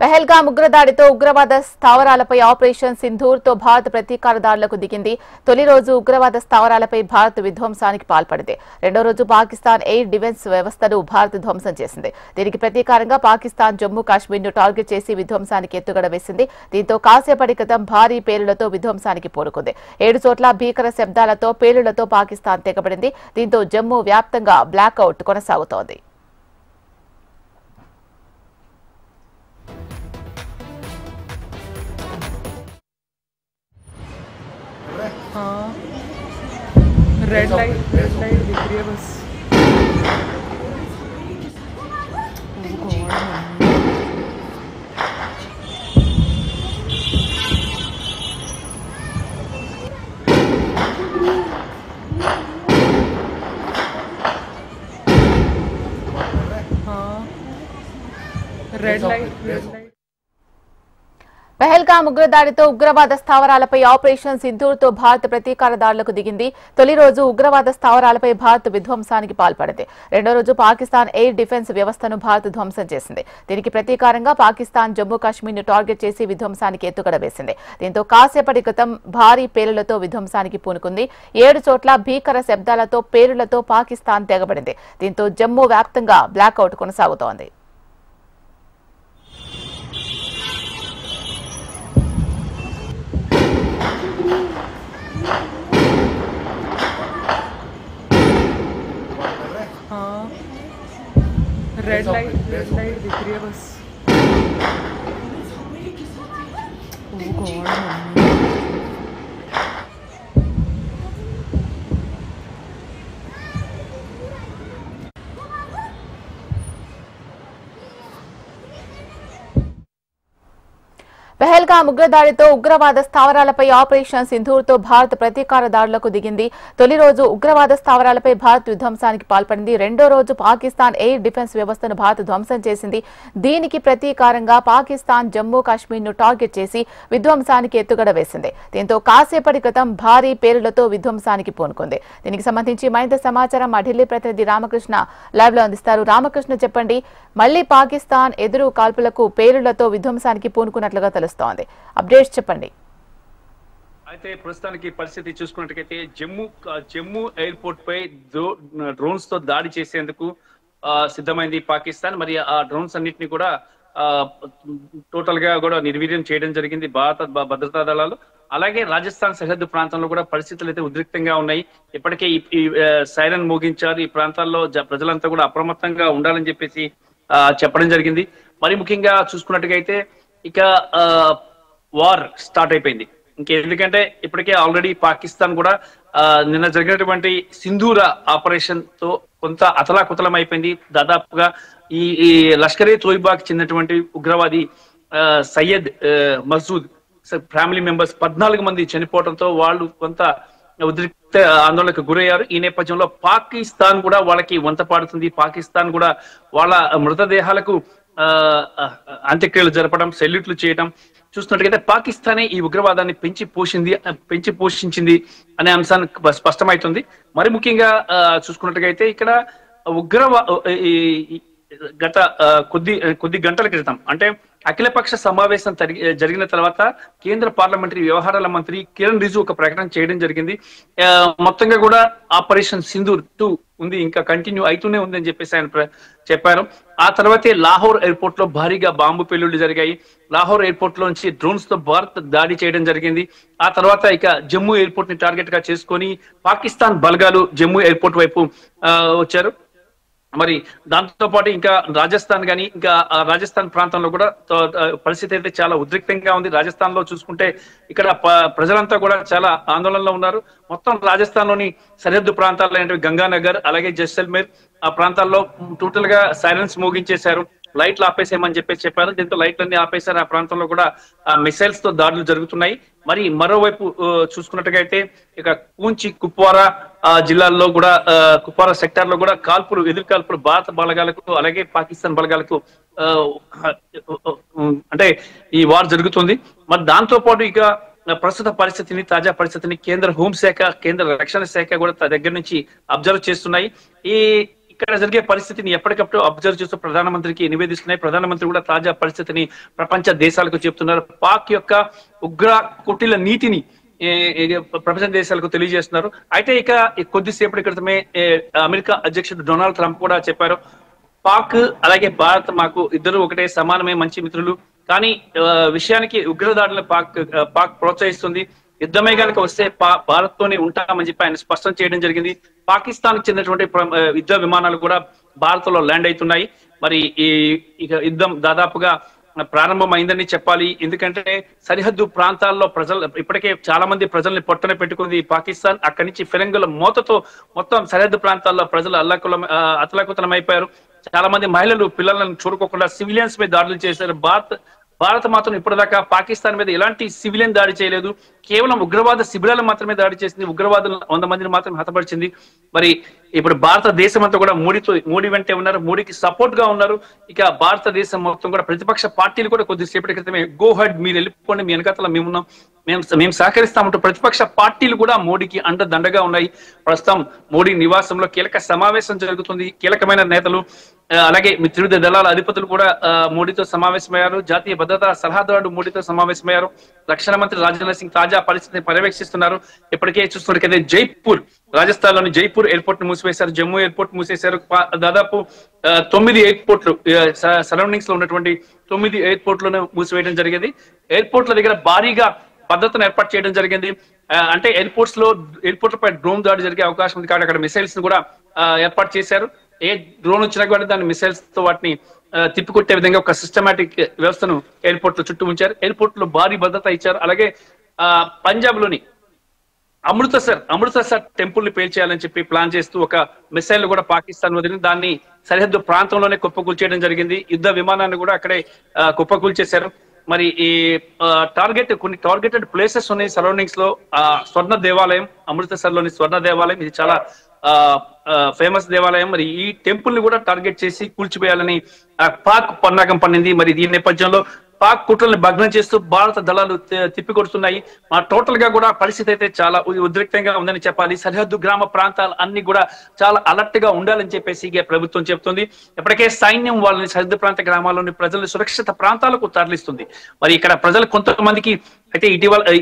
పహల్గామ్ ఉగ్రదాడితో ఉగ్రవాద స్థావరాలపై ఆపరేషన్ సింధూర్తో భారత్ ప్రతీకారదాడులకు దిగింది. తొలి రోజు ఉగ్రవాద స్థావరాలపై భారత్ విధ్వంసానికి పాల్పడింది. రెండో రోజు పాకిస్తాన్ ఎయిర్ డిఫెన్స్ వ్యవస్థను భారత్ ధ్వంసం చేసింది. దీనికి ప్రతీకారంగా పాకిస్తాన్ జమ్మూ కాశ్మీర్ను టార్గెట్ చేసి విధ్వంసానికి ఎత్తుగడ వేసింది. దీంతో కాసేపటి క్రితం భారీ పేలులతో విధ్వంసానికి పూనుకుంది. 7 చోట్ల భీకర శబ్దాలతో పేలులతో పాకిస్తాన్ తెగబడింది. దీంతో జమ్మూ వ్యాప్తంగా బ్లాక్అవుట్ కొనసాగుతోంది. हाँ रेड लाइट दिख रही है बस। हाँ रेड लाइट పహల్గామ్ ఉగ్రదాడితో ఉగ్రవాద స్థావరాలపై ఆపరేషన్ సింధూర్తో భారత్ ప్రతీకారదాడులకు దిగింది. తొలి రోజు ఉగ్రవాద స్థావరాలపై భారత్ విధ్వంసానికి పాల్పడింది. రెండో రోజు పాకిస్తాన్ ఎయిర్ డిఫెన్స్ వ్యవస్థను భారత్ ధ్వంసం చేసింది. దీనికి ప్రతీకారంగా పాకిస్తాన్ జమ్మూ కాశ్మీర్ను టార్గెట్ చేసి విధ్వంసానికి ఎత్తుగడ వేసింది. దీంతో కాసేపటి క్రితం భారీ పేలులతో విధ్వంసానికి పూనుకుంది. 7 చోట్ల భీకర శబ్దాలతో పేలులతో పాకిస్తాన్ తెగబడింది. దీంతో జమ్మూ వ్యాప్తంగా బ్లాక్అవుట్ కొనసాగుతోంది. हाँ रेड लाइट दिख रही है बस। ओह गॉड मम्मी పహల్గామ్ ఉగ్రదాడితో ఉగ్రవాద స్థావరాలపై ఆపరేషన్ సింధూర్తో భారత్ ప్రతీకారదాడులకు దిగింది. తొలి రోజు ఉగ్రవాద స్థావరాలపై భారత్ విధ్వంసానికి పాల్పడింది. రెండో రోజు పాకిస్తాన్ ఎయిర్ డిఫెన్స్ వ్యవస్థను భారత్ ధ్వంసం చేసింది. దీనికి ప్రతీకారంగా పాకిస్తాన్ జమ్మూ కాశ్మీర్ను టార్గెట్ చేసి విధ్వంసానికి ఎత్తుగడ వేసింది. దీంతో కాసేపటి క్రితం భారీ పేలులతో విధ్వంసానికి పూనుకుంది. దీనికి సంబంధించి మరింత సమాచారం మా ఢిల్లీ ప్రతినిధి రామకృష్ణ లైవ్ లో అందిస్తారు. రామకృష్ణ చెప్పండి, మళ్లీ పాకిస్తాన్ ఎదురు కాల్పులకు పేలులతో విధ్వంసానికి పూనుకున్నట్లుగా తెలుస్తోంది. అప్డేట్స్ చెప్పండి. అయితే ప్రస్తుతానికి పరిస్థితి చూసుకున్నట్లయితే జమ్మూ ఎయిర్పోర్ట్ పై డ్రోన్స్ తో దాడి చేసేందుకు సిద్ధమైంది పాకిస్తాన్. మరి ఆ డ్రోన్స్ అన్నింటినీ కూడా టోటల్ గా కూడా నిర్వీర్యం చేయడం జరిగింది భారత భద్రతా దళాలు. అలాగే రాజస్థాన్ సరిహద్దు ప్రాంతంలో కూడా పరిస్థితులు అయితే ఉద్రిక్తంగా ఉన్నాయి. ఇప్పటికే ఈ సైరన్ మోగించారు. ఈ ప్రాంతాల్లో ప్రజలంతా కూడా అప్రమత్తంగా ఉండాలని చెప్పేసి చెప్పడం జరిగింది. మరి ముఖ్యంగా చూసుకున్నట్టుగా ఇక వార్ స్టార్ట్ అయిపోయింది. ఎందుకంటే ఇప్పటికే ఆల్రెడీ పాకిస్తాన్ కూడా నిన్న జరిగినటువంటి సింధూర ఆపరేషన్ తో కొంత అతలాకుతలం అయిపోయింది. దాదాపుగా ఈ లష్కరే తోయిబాకి చెందినటువంటి ఉగ్రవాది సయ్యద్ మసూద్ ఫ్యామిలీ మెంబర్స్ 14 మంది చనిపోవడంతో వాళ్ళు కొంత ఉద్రిక్త ఆందోళనకు గురయ్యారు. ఈ నేపథ్యంలో పాకిస్తాన్ కూడా వాళ్ళకి వంత పాడుతుంది. పాకిస్తాన్ కూడా వాళ్ళ మృతదేహాలకు అంత్యక్రియలు జరపడం, సెల్యూట్లు చేయడం చూస్తున్నట్టుగైతే పాకిస్తానే ఈ ఉగ్రవాదాన్ని పెంచి పోషించింది అనే అంశాన్ని స్పష్టమవుతుంది. మరి ముఖ్యంగా చూసుకున్నట్టుగైతే ఇక్కడ గత కొద్ది గంటల క్రితం అంటే అఖిలపక్ష సమావేశం జరిగిన తర్వాత కేంద్ర పార్లమెంటరీ వ్యవహారాల మంత్రి కిరణ్ రిజిజు ఒక ప్రకటన చేయడం జరిగింది. మొత్తంగా కూడా ఆపరేషన్ సింధూర్ 2 ఉంది, ఇంకా కంటిన్యూ అవుతూనే ఉంది అని చెప్పేసి ఆయన చెప్పారు. ఆ తర్వాతే లాహోర్ ఎయిర్పోర్ట్ లో భారీగా బాంబు పేలుళ్లు జరిగాయి. లాహోర్ ఎయిర్పోర్ట్ లోంచి డ్రోన్స్ తో భారత్ దాడి చేయడం జరిగింది. ఆ తర్వాత ఇక జమ్మూ ఎయిర్పోర్ట్ ని టార్గెట్ గా చేసుకొని పాకిస్తాన్ బలగాలు జమ్మూ ఎయిర్పోర్ట్ వైపు వచ్చారు. మరి దాంతో పాటు ఇంకా రాజస్థాన్ గానీ ఇంకా రాజస్థాన్ ప్రాంతంలో కూడా పరిస్థితి అయితే చాలా ఉద్రిక్తంగా ఉంది. రాజస్థాన్ లో చూసుకుంటే ఇక్కడ ప్రజలంతా కూడా చాలా ఆందోళనలో ఉన్నారు. మొత్తం రాజస్థాన్ లోని సరిహద్దు ప్రాంతాలు గంగానగర్ అలాగే జైసల్మేర్ ఆ ప్రాంతాల్లో టోటల్ గా సైలెన్స్ మోగించేశారు. లైట్లు ఆపేసేయమని చెప్పారు. దీంతో లైట్లన్నీ ఆపేశారు. ఆ ప్రాంతంలో కూడా మిసైల్స్ తో దాడులు జరుగుతున్నాయి. మరి మరోవైపు చూసుకున్నట్టుగా ఇక పూంచి కుప్వారా జిల్లాల్లో కూడా కుప్వారా సెక్టార్ లో కూడా ఎదురు కాల్పులు భారత బలగాలకు అలాగే పాకిస్తాన్ బలగాలకు అంటే ఈ వార్ జరుగుతుంది. మరి దాంతో పాటు ఇక ప్రస్తుత పరిస్థితిని తాజా పరిస్థితిని కేంద్ర హోంశాఖ కేంద్ర రక్షణ శాఖ కూడా దగ్గర నుంచి అబ్జర్వ్ చేస్తున్నాయి. ఇక్కడ జరిగే పరిస్థితిని ఎప్పటికప్పుడు అబ్జర్వ్ చేస్తూ ప్రధానమంత్రికి నివేదిస్తున్నాయి. ప్రధానమంత్రి కూడా తాజా పరిస్థితిని ప్రపంచ దేశాలకు చెప్తున్నారు. పాక్ యొక్క ఉగ్ర కుటిల నీతిని ప్రపంచ దేశాలకు తెలియజేస్తున్నారు. అయితే ఇక కొద్దిసేపటి క్రితమే అమెరికా అధ్యక్షుడు డొనాల్డ్ ట్రంప్ కూడా చెప్పారు, పాక్ అలాగే భారత్ మాకు ఇద్దరు ఒకటే సమానమే, మంచి మిత్రులు. కానీ విషయానికి ఉగ్రదాడులను పాక్ ప్రోత్సహిస్తుంది. యుద్ధమే కనుక వస్తే భారత్ తోనే ఉంటామని చెప్పి ఆయన స్పష్టం చేయడం జరిగింది. పాకిస్తాన్ కి చెందినటువంటి యుద్ధ విమానాలు కూడా భారత్ లో ల్యాండ్ అవుతున్నాయి. మరి ఈ యుద్ధం దాదాపుగా ప్రారంభమైందని చెప్పాలి. ఎందుకంటే సరిహద్దు ప్రాంతాల్లో ప్రజలు ఇప్పటికే చాలా మంది ప్రజల్ని పొట్టన పెట్టుకుంది పాకిస్తాన్. అక్కడి నుంచి ఫిరంగుల మోతతో మొత్తం సరిహద్దు ప్రాంతాల్లో ప్రజలు అతలాకుతలం అయిపోయారు. చాలా మంది మహిళలు పిల్లలను చూడుకోకుండా సివిలియన్స్ మీద దాడులు చేశారు. భారత్ మాత్రం ఇప్పటిదాకా పాకిస్తాన్ మీద ఎలాంటి సివిలియన్ దాడి చేయలేదు. కేవలం ఉగ్రవాద శిబిరాలు మాత్రమే దాడి చేసింది. ఉగ్రవాదులు 100 మందిని మాత్రం హతపరిచింది. మరి ఇప్పుడు భారతదేశం అంతా కూడా మోడీ వెంటే ఉన్నారు, మోడీకి సపోర్ట్ గా ఉన్నారు. ఇక భారతదేశం మొత్తం కూడా ప్రతిపక్ష పార్టీలు కూడా కొద్దిసేపటి క్రితమే గో హెడ్, మీరు వెళ్ళిపోండి, మీ వెనకాతల మేమున్నాం, మేము సహకరిస్తామంటూ ప్రతిపక్ష పార్టీలు కూడా మోడీకి అండదండగా ఉన్నాయి. ప్రస్తుతం మోడీ నివాసంలో కీలక సమావేశం జరుగుతుంది. కీలకమైన నేతలు అలాగే త్రివిధ దళాల అధిపతులు కూడా మోడీతో సమావేశమయ్యారు. జాతీయ భద్రతా సలహాదారుడు మోడీతో సమావేశమయ్యారు. రక్షణ మంత్రి రాజ్నాథ్ సింగ్ తాజా పరిస్థితిని పర్యవేక్షిస్తున్నారు. ఇప్పటికే చూస్తున్నట్లయితే జైపూర్, రాజస్థాన్ లోని జైపూర్ ఎయిర్పోర్ట్ ను మూసివేశారు, జమ్మూ ఎయిర్పోర్ట్ మూసేశారు. దాదాపు 9 ఎయిర్పోర్ట్లు సరౌండింగ్స్ లో ఉన్నటువంటి 9 ఎయిర్పోర్ట్లను మూసివేయడం జరిగింది. ఎయిర్పోర్ట్ల దగ్గర భారీగా భద్రతను ఏర్పాటు చేయడం జరిగింది. అంటే ఎయిర్పోర్ట్ల పై డ్రోన్ దాడి జరిగే అవకాశం ఉంది కాబట్టి అక్కడ మిసైల్స్ ను కూడా ఏర్పాటు చేశారు. ఏ డ్రోన్ వచ్చినా కూడా దాని మిసైల్స్ తో వాటిని తిప్పికొట్టే విధంగా ఒక సిస్టమాటిక్ వ్యవస్థను ఎయిర్పోర్ట్ లో చుట్టూ ఉంచారు. ఎయిర్పోర్ట్ లో భారీ భద్రత ఇచ్చారు. అలాగే పంజాబ్ లోని అమృతసర్ టెంపుల్ ని పేల్చేయాలని చెప్పి ప్లాన్ చేస్తూ ఒక మిసైల్ కూడా పాకిస్తాన్ వదిలి దాన్ని సరిహద్దు ప్రాంతంలోనే కుప్పకూల్చేయడం జరిగింది. యుద్ధ విమానాన్ని కూడా అక్కడే కుప్పకూల్చేశారు. మరి ఈ కొన్ని టార్గెటెడ్ ప్లేసెస్ ఉన్నాయి సరౌండింగ్స్ లో. స్వర్ణ దేవాలయం, అమృతసర్ లోని స్వర్ణ దేవాలయం, ఇది చాలా ఫేమస్ దేవాలయం. మరి ఈ టెంపుల్ ని కూడా టార్గెట్ చేసి కూల్చివేయాలని పాక్ పన్నాగం పన్నింది. మరి ఈ నేపథ్యంలో పాక్ కుట్రల్ని భగ్నం చేస్తూ భారత దళాలు తిప్పికొడుతున్నాయి. టోటల్ గా కూడా పరిస్థితి అయితే చాలా ఉద్రిక్తంగా ఉందని చెప్పాలి. సరిహద్దు గ్రామ ప్రాంతాలు అన్ని కూడా చాలా అలర్ట్ గా ఉండాలని చెప్పేసి ప్రభుత్వం చెప్తుంది. ఇప్పటికే సైన్యం వాళ్ళని సరిహద్దు ప్రాంత గ్రామాల్లోని ప్రజల్ని సురక్షిత ప్రాంతాలకు తరలిస్తుంది. మరి ఇక్కడ ప్రజలు కొంతమందికి అయితే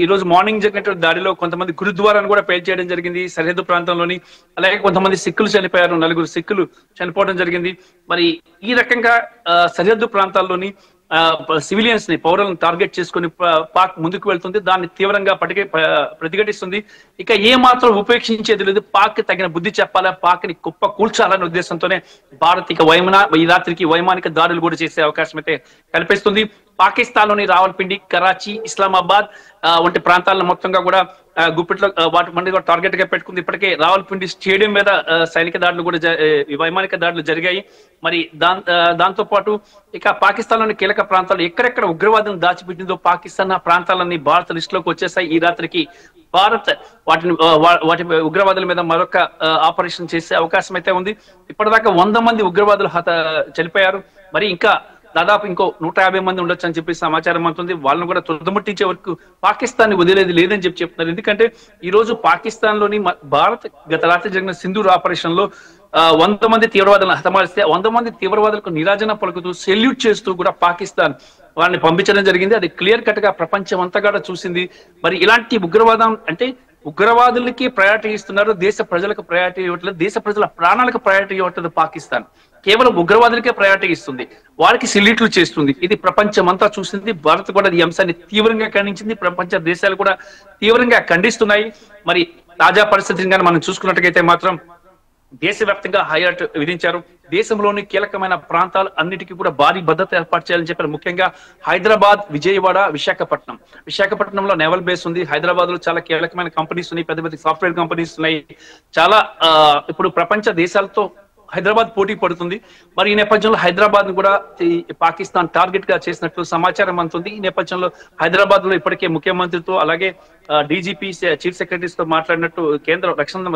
ఈ రోజు మార్నింగ్ జరిగినటువంటి దాడిలో కొంతమంది గురుద్వారాను కూడా పేల్చేయడం జరిగింది సరిహద్దు ప్రాంతంలోని. అలాగే కొంతమంది సిక్కులు చనిపోయారు, 4 సిక్కులు చనిపోవడం జరిగింది. మరి ఈ రకంగా సరిహద్దు ప్రాంతాల్లోని సివిలియన్స్ ని, పౌరులను టార్గెట్ చేసుకుని పాక్ ముందుకు వెళ్తుంది. దాన్ని తీవ్రంగా ప్రతిఘటిస్తుంది. ఇక ఏ మాత్రం ఉపేక్షించేది లేదు. పాక్ తగిన బుద్ధి చెప్పాలా, పాక్ ని కుప్ప కూల్చాలనే ఉద్దేశంతోనే భారత్ ఇక ఈ రాత్రికి వైమానిక దాడులు కూడా చేసే అవకాశం అయితే కల్పిస్తుంది. పాకిస్తాన్ లోని రావల్పిండి, కరాచీ, ఇస్లామాబాద్ వంటి ప్రాంతాలను మొత్తంగా కూడా గుప్పిట్లో వాటి మంది కూడా టార్గెట్ గా పెట్టుకుంది. ఇప్పటికే రావల్పిండి స్టేడియం మీద సైనిక దాడులు కూడా వైమానిక దాడులు జరిగాయి. మరి దాంతో పాటు ఇక పాకిస్తాన్ లోని కీలక ప్రాంతాలు ఎక్కడెక్కడ ఉగ్రవాదం దాచిపెట్టిందో పాకిస్తాన్ ఆ ప్రాంతాలన్నీ భారత లిస్టులోకి వచ్చేసాయి. ఈ రాత్రికి భారత్ వాటి ఉగ్రవాదుల మీద మరొక ఆపరేషన్ చేసే అవకాశం అయితే ఉంది. ఇప్పటిదాకా 100 మంది ఉగ్రవాదులు చనిపోయారు. మరి ఇంకా దాదాపు ఇంకో 150 మంది ఉండొచ్చు అని చెప్పి సమాచారం అందుతుంది. వాళ్ళని కూడా తుదముట్టించే వరకు పాకిస్తాన్ ని వదిలేది లేదని చెప్తున్నారు. ఎందుకంటే ఈ రోజు పాకిస్తాన్ లోని భారత్ గత రాత్రి జరిగిన సింధూర్ ఆపరేషన్ లో 100 మంది తీవ్రవాదులను హతమారిస్తే 100 మంది తీవ్రవాదులకు నిరాజన పలుకుతూ సెల్యూట్ చేస్తూ కూడా పాకిస్తాన్ వాళ్ళని పంపించడం జరిగింది. అది క్లియర్ కట్ గా ప్రపంచం అంతా కూడా చూసింది. మరి ఇలాంటి ఉగ్రవాదం అంటే ఉగ్రవాదులకి ప్రయారిటీ ఇస్తున్నారు, దేశ ప్రజలకు ప్రయారిటీ ఇవ్వట్లేదు, దేశ ప్రజల ప్రాణాలకు ప్రయారిటీ ఇవ్వట్లేదు పాకిస్తాన్. కేవలం ఉగ్రవాదులకే ప్రయారిటీ ఇస్తుంది, వారికి సిల్లీట్లు చేస్తుంది. ఇది ప్రపంచం అంతా చూసింది. భారత్ కూడా ఈ అంశాన్ని తీవ్రంగా ఖండించింది. ప్రపంచ దేశాలు కూడా తీవ్రంగా ఖండిస్తున్నాయి. మరి తాజా పరిస్థితిని కానీ మనం చూసుకున్నట్టుగైతే మాత్రం దేశవ్యాప్తంగా హై అలర్ట్ విధించారు. దేశంలోని కీలకమైన ప్రాంతాలు అన్నిటికీ కూడా భారీ భద్రత ఏర్పాటు చేయాలని చెప్పారు. ముఖ్యంగా హైదరాబాద్, విజయవాడ, విశాఖపట్నంలో నేవల్ బేస్ ఉంది. హైదరాబాద్ లో చాలా కీలకమైన కంపెనీస్ ఉన్నాయి, పెద్ద పెద్ద సాఫ్ట్వేర్ కంపెనీస్ ఉన్నాయి. చాలా ఇప్పుడు ప్రపంచ దేశాలతో హైదరాబాద్ పోటీ పడుతుంది. మరి ఈ నేపథ్యంలో హైదరాబాద్ ను కూడా పాకిస్తాన్ టార్గెట్ గా చేసినట్లు సమాచారం అందుతుంది. ఈ నేపథ్యంలో హైదరాబాద్ లో ఇప్పటికే ముఖ్యమంత్రితో అలాగే డీజీపీ, చీఫ్ సెక్రటరీస్ తో మాట్లాడినట్టు కేంద్ర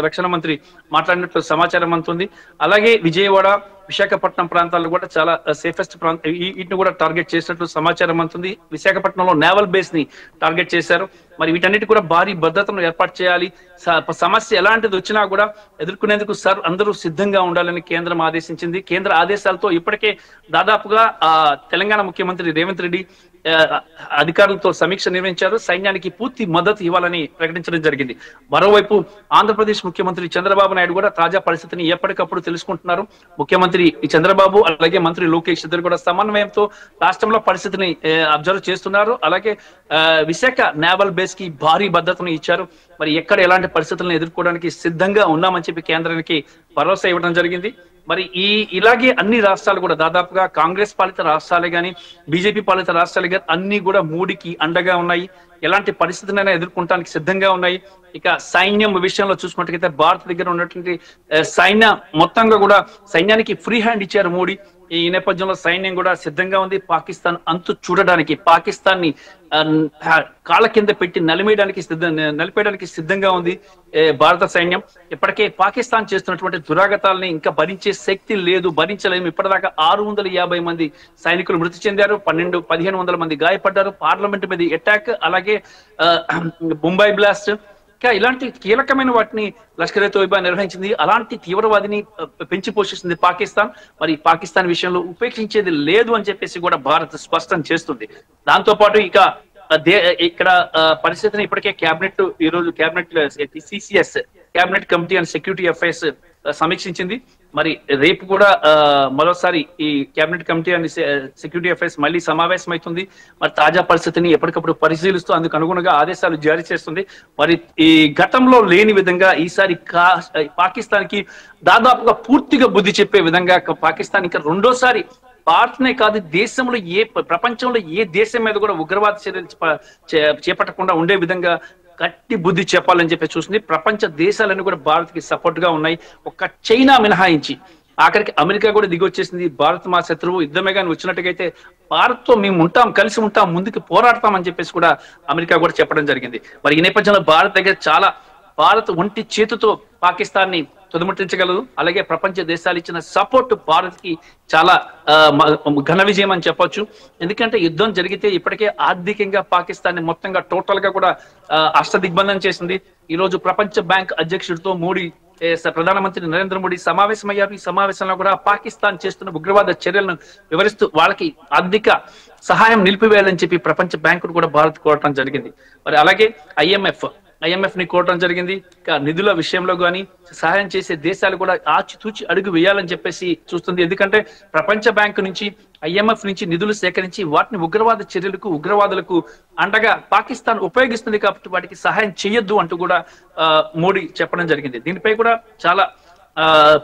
రక్షణ మంత్రి మాట్లాడినట్లు సమాచారం అందుతుంది. అలాగే విజయవాడ, విశాఖపట్నం ప్రాంతాల్లో కూడా చాలా సేఫెస్ట్ ప్రాంతం వీటిని కూడా టార్గెట్ చేసినట్లు సమాచారం అందుతుంది. విశాఖపట్నంలో నేవల్ బేస్ ని టార్గెట్ చేశారు. మరి వీటన్నిటి కూడా భారీ భద్రతను ఏర్పాటు చేయాలి. సమస్య ఎలాంటిది వచ్చినా కూడా ఎదుర్కొనేందుకు సార్ అందరూ సిద్ధంగా ఉండాలని కేంద్రం ఆదేశించింది. కేంద్ర ఆదేశాలతో ఇప్పటికే దాదాపుగా తెలంగాణ ముఖ్యమంత్రి రేవంత్ రెడ్డి అధికారులతో సమీక్ష నిర్వహించారు. సైన్యానికి పూర్తి మద్దతు ఇవ్వాలని ప్రకటించడం జరిగింది. మరోవైపు ఆంధ్రప్రదేశ్ ముఖ్యమంత్రి చంద్రబాబు నాయుడు కూడా తాజా పరిస్థితిని ఎప్పటికప్పుడు తెలుసుకుంటున్నారు. ముఖ్యమంత్రి చంద్రబాబు అలాగే మంత్రి లోకేష్ ఇద్దరు కూడా సమన్వయంతో రాష్ట్రంలో పరిస్థితిని అబ్జర్వ్ చేస్తున్నారు. అలాగే విశాఖ నేవల్ బేస్ కి భారీ భద్రతను ఇచ్చారు. మరి ఎక్కడ ఎలాంటి పరిస్థితులను ఎదుర్కోవడానికి సిద్ధంగా ఉన్నామని చెప్పి కేంద్రానికి భరోసా ఇవ్వడం జరిగింది. మరి ఇలాగే అన్ని రాష్ట్రాలు కూడా దాదాపుగా కాంగ్రెస్ పాలిత రాష్ట్రాలే గాని బీజేపీ పాలిత రాష్ట్రాలే గాని అన్ని కూడా మోడీకి అండగా ఉన్నాయి. ఎలాంటి పరిస్థితులైనా ఎదుర్కొనడానికి సిద్ధంగా ఉన్నాయి. ఇక సైన్యం విషయంలో చూసుకున్నట్లయితే భారత్ దగ్గర ఉన్నటువంటి సైన్య మొత్తంగా కూడా సైన్యానికి ఫ్రీ హ్యాండ్ ఇచ్చారు మోడీ. ఈ నేపథ్యంలో సైన్యం కూడా సిద్ధంగా ఉంది. పాకిస్తాన్ అంతు చూడడానికి, పాకిస్తాన్ ని కాళ్ళ కింద పెట్టి నలిపేయడానికి సిద్ధంగా ఉంది భారత సైన్యం. ఇప్పటికే పాకిస్తాన్ చేస్తున్నటువంటి దురాగతాలని ఇంకా భరించే శక్తి లేదు, భరించలేము. ఇప్పటిదాకా 650 మంది సైనికులు మృతి చెందారు, 1500 మంది గాయపడ్డారు. పార్లమెంట్ మీద అటాక్, అలాగే ముంబై బ్లాస్ట్, ఇలాంటి కీలకమైన వాటిని లష్కర్ తోయిబా నిర్వహించింది. అలాంటి తీవ్రవాదిని పెంచి పోషిస్తుంది పాకిస్తాన్. మరి పాకిస్తాన్ విషయంలో ఉపేక్షించేది లేదు అని చెప్పేసి కూడా భారత్ స్పష్టం చేస్తుంది. దాంతో పాటు ఇక్కడ పరిస్థితిని ఇప్పటికే కేబినెట్ ఈ రోజు CCS cabinet committee and security affairs సమీక్షించింది. మరి రేపు కూడా మరోసారి ఈ cabinet committee and security affairs మళ్ళీ సమావేశం అవుతుంది. మరి తాజా పరిస్థితిని ఎప్పటికప్పుడు పరిశీలిస్తూ అందుకు అనుగుణంగా ఆదేశాలు జారీ చేస్తుంది. మరి ఈ గతంలో లేని విధంగా ఈసారి పాకిస్తాన్ కి దాదాపుగా పూర్తిగా బుద్ధి చెప్పే విధంగా పాకిస్తాన్ ఇంకా రెండోసారి భారత్నే కాదు దేశంలో ప్రపంచంలో ఏ దేశం మీద కూడా ఉగ్రవాద చర్యలు చేపట్టకుండా ఉండే విధంగా గట్టి బుద్ధి చెప్పాలని చెప్పి చూస్తుంది. ప్రపంచ దేశాలన్నీ కూడా భారత్ కి సపోర్ట్ గా ఉన్నాయి. ఒక్క చైనా మినహాయించి ఆఖరికి అమెరికా కూడా దిగొచ్చేసింది. భారత్ మా శత్రువు, యుద్ధమే కానీ వచ్చినట్టుగైతే భారత్ తో మేము ఉంటాం, కలిసి ఉంటాం, ముందుకు పోరాడతామని చెప్పేసి కూడా అమెరికా కూడా చెప్పడం జరిగింది. మరి ఈ నేపథ్యంలో భారత్ దగ్గర భారత్ ఒంటి చేతితో పాకిస్తాన్ ని తుదముట్టించగలదు. అలాగే ప్రపంచ దేశాలు ఇచ్చిన సపోర్ట్ భారత్ కి చాలా ఘన విజయం అని చెప్పొచ్చు. ఎందుకంటే యుద్ధం జరిగితే ఇప్పటికే ఆర్థికంగా పాకిస్తాన్ ని మొత్తంగా టోటల్ గా కూడా అష్టదిగ్బంధం చేసింది. ఈ రోజు ప్రపంచ బ్యాంక్ అధ్యక్షుడితో మోడీ ప్రధానమంత్రి నరేంద్ర మోడీ సమావేశమయ్యారు. ఈ సమావేశంలో కూడా పాకిస్తాన్ చేస్తున్న ఉగ్రవాద చర్యలను వివరిస్తూ వాళ్ళకి ఆర్థిక సహాయం నిలిపివేయాలని చెప్పి ప్రపంచ బ్యాంకును కూడా భారత్ కోరటం జరిగింది. మరి అలాగే ఐఎంఎఫ్ ని కోరటం జరిగింది. నిధుల విషయంలో కానీ సహాయం చేసే దేశాలు కూడా ఆచితూచి అడుగు వేయాలని చెప్పేసి చూస్తుంది. ఎందుకంటే ప్రపంచ బ్యాంకు నుంచి ఐఎంఎఫ్ నుంచి నిధులు సేకరించి వాటిని ఉగ్రవాద చర్యలకు ఉగ్రవాదులకు అండగా పాకిస్తాన్ ఉపయోగిస్తుంది కాబట్టి వాటికి సహాయం చేయొద్దు అంటూ కూడా మోడీ చెప్పడం జరిగింది. దీనిపై కూడా చాలా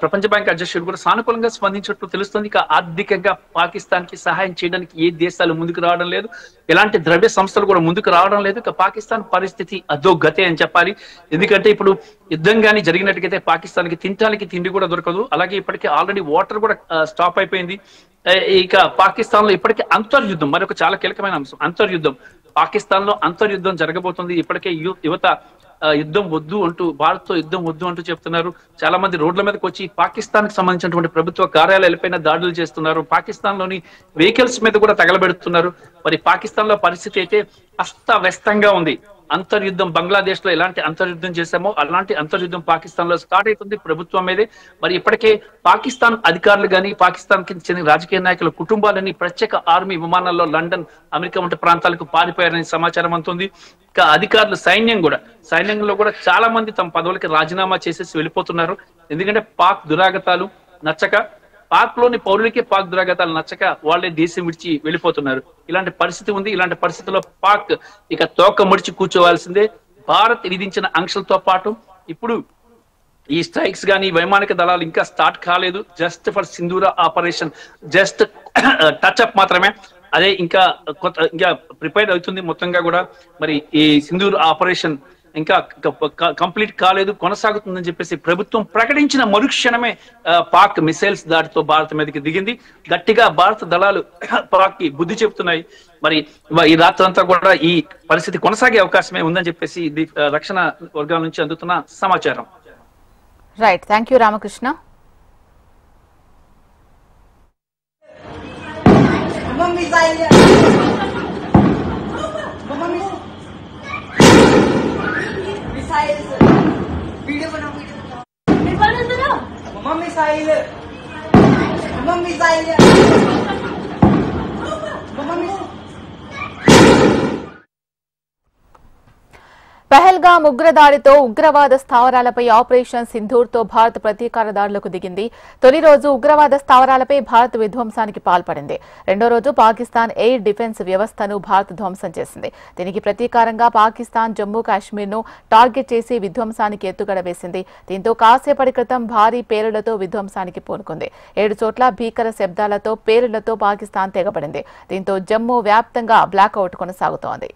ప్రపంచ బ్యాంక్ అధ్యక్షుడు కూడా సానుకూలంగా స్పందించినట్లు తెలుస్తుంది. ఇక ఆర్థికంగా పాకిస్తాన్ కి సహాయం చేయడానికి ఏ దేశాలు ముందుకు రావడం లేదు, ఎలాంటి ద్రవ్య సంస్థలు కూడా ముందుకు రావడం లేదు. ఇక పాకిస్తాన్ పరిస్థితి అధోగతే అని చెప్పాలి. ఎందుకంటే ఇప్పుడు యుద్ధం కానీ జరిగినట్టుగైతే పాకిస్తాన్ కి తినడానికి తిండి కూడా దొరకదు. అలాగే ఇప్పటికే ఆల్రెడీ వాటర్ కూడా స్టాప్ అయిపోయింది. ఇక పాకిస్తాన్ లో ఇప్పటికే అంతర్యుద్ధం మరొక చాలా కీలకమైన అంశం. అంతర్యుద్ధం పాకిస్తాన్ లో అంతర్యుద్ధం జరగబోతుంది. ఇప్పటికే యువత యుద్ధం వద్దు అంటూ భారత్ తో యుద్ధం వద్దు అంటూ చెప్తున్నారు. చాలా మంది రోడ్ల మీదకి వచ్చి పాకిస్తాన్ కి సంబంధించినటువంటి ప్రభుత్వ కార్యాలయాలపైన దాడులు చేస్తున్నారు. పాకిస్తాన్ లోని వెహికల్స్ మీద కూడా తగలబెడుతున్నారు. మరి పాకిస్తాన్ లో పరిస్థితి అయితే అస్తవ్యస్తంగా ఉంది. అంతర్యుద్ధం బంగ్లాదేశ్ లో ఎలాంటి అంతర్యుద్ధం చేశామో అలాంటి అంతర్యుద్ధం పాకిస్తాన్ లో స్టార్ట్ అవుతుంది ప్రభుత్వం మీదే. మరి ఇప్పటికే పాకిస్తాన్ అధికారులు కానీ పాకిస్తాన్ కి చెందిన రాజకీయ నాయకుల కుటుంబాలని ప్రత్యేక ఆర్మీ విమానాల్లో లండన్, అమెరికా వంటి ప్రాంతాలకు పారిపోయారని సమాచారం అందుతుంది. ఇంకా అధికారులు సైన్యంలో కూడా చాలా మంది తమ పదవులకి రాజీనామా చేసేసి వెళ్ళిపోతున్నారు. ఎందుకంటే పాక్ దురాగతాలు నచ్చక, పాక్ లోని పౌరులకే పాక్ దురాగతాలు నచ్చక వాళ్ళే దేశం విడిచి వెళ్ళిపోతున్నారు. ఇలాంటి పరిస్థితి ఉంది. ఇలాంటి పరిస్థితుల్లో పాక్ ఇక తోక ముడిచి కూర్చోవాల్సిందే. భారత్ విధించిన ఆంక్షలతో పాటు ఇప్పుడు ఈ స్ట్రైక్స్ కానీ వైమానిక దళాలు ఇంకా స్టార్ట్ కాలేదు. జస్ట్ ఫర్ సింధూర ఆపరేషన్, జస్ట్ టచ్ అప్ మాత్రమే. అదే ఇంకా ప్రిపేర్ అవుతుంది మొత్తంగా కూడా. మరి ఈ సింధూర్ ఆపరేషన్ ఇంకా కంప్లీట్ కాలేదు, కొనసాగుతుందని చెప్పేసి ప్రభుత్వం ప్రకటించిన మరుక్షణమే పాక్ మిసైల్స్ దాడితో భారత్ మీదకి దిగింది. గట్టిగా భారత దళాలు పాక్ కి బుద్ధి చెప్తున్నాయి. మరి ఈ రాత్రంతా కూడా ఈ పరిస్థితి కొనసాగే అవకాశమే ఉందని చెప్పేసి ఇది రక్షణ వర్గాల నుంచి అందుతున్న సమాచారం. Right, thank you Ramakrishna. Pahalgam ఉగ్రదాడితో ఉగ్రవాద స్థావరాలపై ఆపరేషన్ సింధూర్తో భారత్ ప్రతీకార దాడులకు దిగింది. తొలి రోజు ఉగ్రవాద స్థావరాలపై భారత్ విధ్వంసానికి పాల్పడింది. రెండో రోజు పాకిస్తాన్ ఎయిర్ డిఫెన్స్ వ్యవస్థను భారత్ ధ్వంసం చేసింది. దీనికి ప్రతీకారంగా పాకిస్తాన్ జమ్మూ కాశ్మీర్ను టార్గెట్ చేసి విధ్వంసానికి ఎత్తుగడ వేసింది. దీంతో కాసేపటి క్రితం భారీ పేలుళ్లతో విధ్వంసానికి పూనుకుంది. 7 చోట్ల భీకర శబ్దాలతో పేలుళ్లతో పాకిస్తాన్ తెగబడింది. దీంతో జమ్మూ వ్యాప్తంగా బ్లాకౌట్ కొనసాగుతోంది.